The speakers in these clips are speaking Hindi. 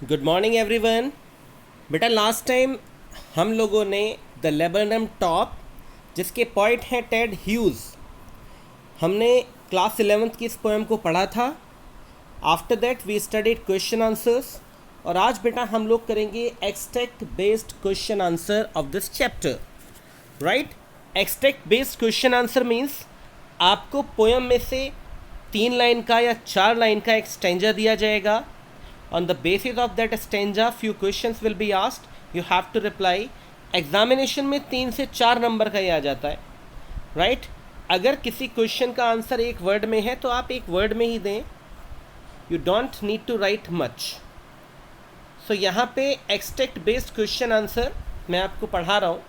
Good morning everyone. बेटा लास्ट टाइम हम लोगों ने द लेबनम टॉप जिसके पॉइंट हैं टेड ह्यूज़, हमने क्लास 11th की इस पोएम को पढ़ा था। After that we studied question answers और आज बेटा हम लोग करेंगे extract based question answer of this chapter. Right, extract based question answer means आपको पोएम में से 3 लाइन का या 4 लाइन का एक स्टैंजा दिया जाएगा। On the basis of that stanza, few questions will be asked. You have to reply. Examination में 3 से 4 नंबर का ही आ जाता है। राइट, अगर किसी क्वेश्चन का आंसर एक वर्ड में है तो आप एक वर्ड में ही दें। You don't need to write much. So यहाँ पे एक्सट्रैक्ट बेस्ड क्वेश्चन आंसर मैं आपको पढ़ा रहा हूँ।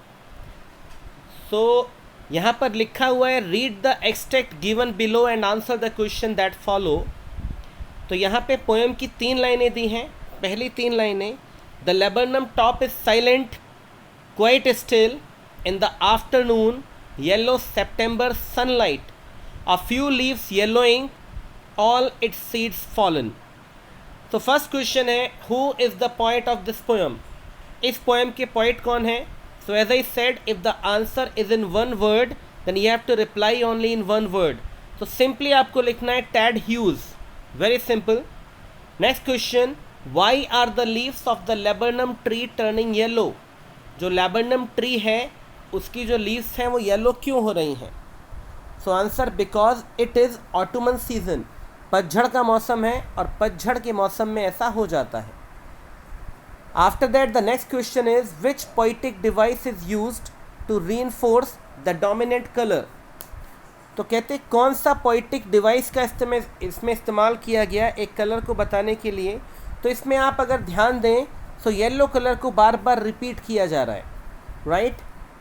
सो यहाँ पर लिखा हुआ है read the extract given below and answer the question that follow. तो यहाँ पे पोएम की 3 लाइनें दी हैं। पहली 3 लाइनें, the laburnum top is silent quite still in the afternoon yellow September sunlight a few leaves yellowing all its seeds fallen. तो फर्स्ट क्वेश्चन है who is the poet of this poem. इस पोएम के पोएट कौन है। So as I said if the answer is in one word then you have to reply only in one word. तो सिंपली आपको लिखना है Ted Hughes. Very simple. Next question, why are the leaves of the laburnum tree turning yellow? जो laburnum tree है उसकी जो leaves हैं वो yellow क्यों हो रही हैं। So answer because it is autumn season. पतझड़ का मौसम है और पतझड़ के मौसम में ऐसा हो जाता है। After that the next question is which poetic device is used to reinforce the dominant color? तो कहते हैं कौन सा पोइटिक डिवाइस का इसमें इस्तेमाल किया गया एक कलर को बताने के लिए। तो इसमें आप अगर ध्यान दें तो येलो कलर को बार बार रिपीट किया जा रहा है। राइट,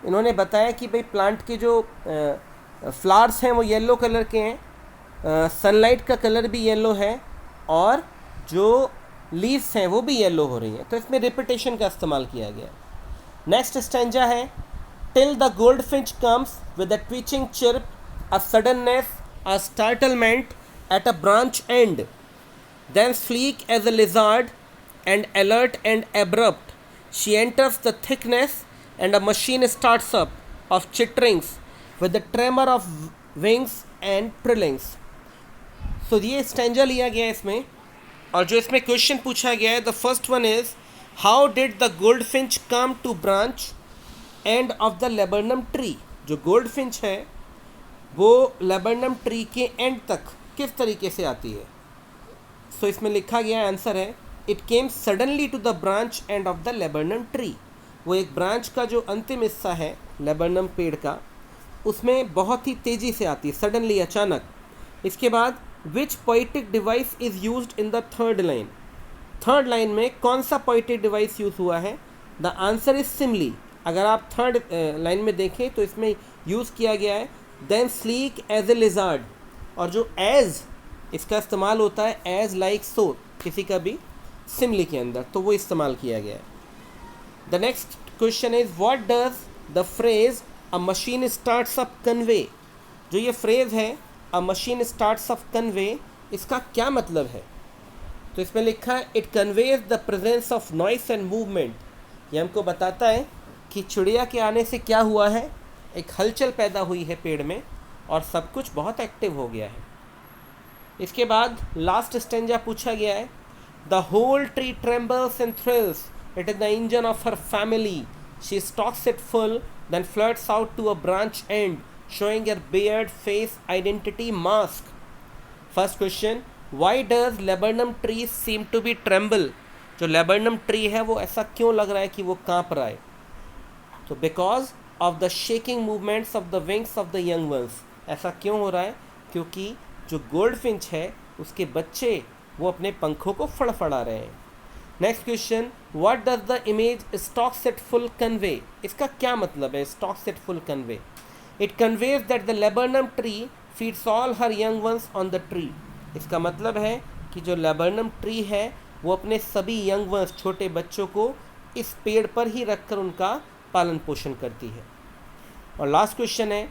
इन्होंने बताया कि भाई प्लांट के जो फ्लावर्स हैं वो येलो कलर के हैं, सनलाइट का कलर भी येलो है और जो लीव्स हैं वो भी येलो हो रही हैं। तो इसमें रिपीटेशन का इस्तेमाल किया गया। नेक्स्ट स्टैंजा है till the gold Finch comes with a twitching chirp a suddenness, a startlement at a branch end, then sleek as a lizard and alert and abrupt, she enters the thickness and a machine starts up of chitterings with the tremor of wings and trillings. So ये स्टैंजा लिया गया है इसमें और जो इसमें क्वेश्चन पूछा गया है the first one is how did the goldfinch come to branch end of the laburnum tree. जो गोल्ड फिंच है वो लेबरनम ट्री के एंड तक किस तरीके से आती है। सो इसमें लिखा गया आंसर है it came suddenly to the branch end of the laburnum tree. वो एक ब्रांच का जो अंतिम हिस्सा है लेबरनम पेड़ का उसमें बहुत ही तेज़ी से आती है, सडनली, अचानक। इसके बाद which poetic device is used in the third line. Third line में कौन सा पोइटिक डिवाइस यूज़ हुआ है। The answer is simile. अगर आप थर्ड लाइन में देखें तो इसमें यूज़ किया गया है then sleek as a lizard और जो एज इसका इस्तेमाल होता है एज लाइक सो किसी का भी सिमली के अंदर, तो वो इस्तेमाल किया गया है। The next question is what does the phrase a machine starts up convey. जो ये फ्रेज है अ मशीन स्टार्ट्स अप कन्वे, इसका क्या मतलब है। तो इसमें लिखा है it conveys the presence of noise and movement. ये हमको बताता है कि चिड़िया के आने से क्या हुआ है, एक हलचल पैदा हुई है पेड़ में और सब कुछ बहुत एक्टिव हो गया है। इसके बाद लास्ट स्टेंजा पूछा गया है the whole tree trembles and thrills it is the engine of her family she stokes it full then flirts out to a branch and showing her barred face identity mask. First question why does laburnum tree seem to be tremble. जो लेबरनम ट्री है वो ऐसा क्यों लग रहा है कि वो काँप रहा है। तो because of the shaking movements of the wings of the young ones. ऐसा क्यों हो रहा है क्योंकि जो गोल्ड फिंच है उसके बच्चे वो अपने पंखों को फड़फड़ा रहे हैं। Next question what does the image stocks it full convey. इसका क्या मतलब है stocks it full convey. It conveys that the laburnum tree feeds all her young ones on the tree. इसका मतलब है कि जो लेबरनम ट्री है वो अपने सभी यंग वंस छोटे बच्चों को इस पेड़ पर ही रखकर उनका पालन पोषण करती है। और लास्ट क्वेश्चन है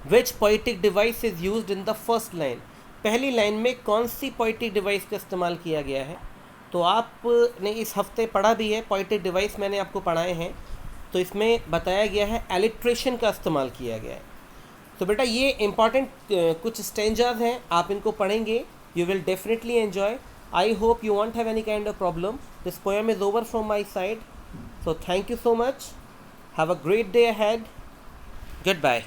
which poetic device is used in the first line. पहली लाइन में कौन सी पोइटिक डिवाइस का इस्तेमाल किया गया है। तो आपने इस हफ्ते पढ़ा भी है, पोएटिक डिवाइस मैंने आपको पढ़ाए हैं, तो इसमें बताया गया है एलिट्रेशन का इस्तेमाल किया गया है। तो बेटा ये इम्पॉर्टेंट कुछ स्टेंजाज हैं, आप इनको पढ़ेंगे, you will definitely enjoy. I hope you want have any kind of problem. This poem is over from my side, so thank you so much, have a great day ahead, goodbye.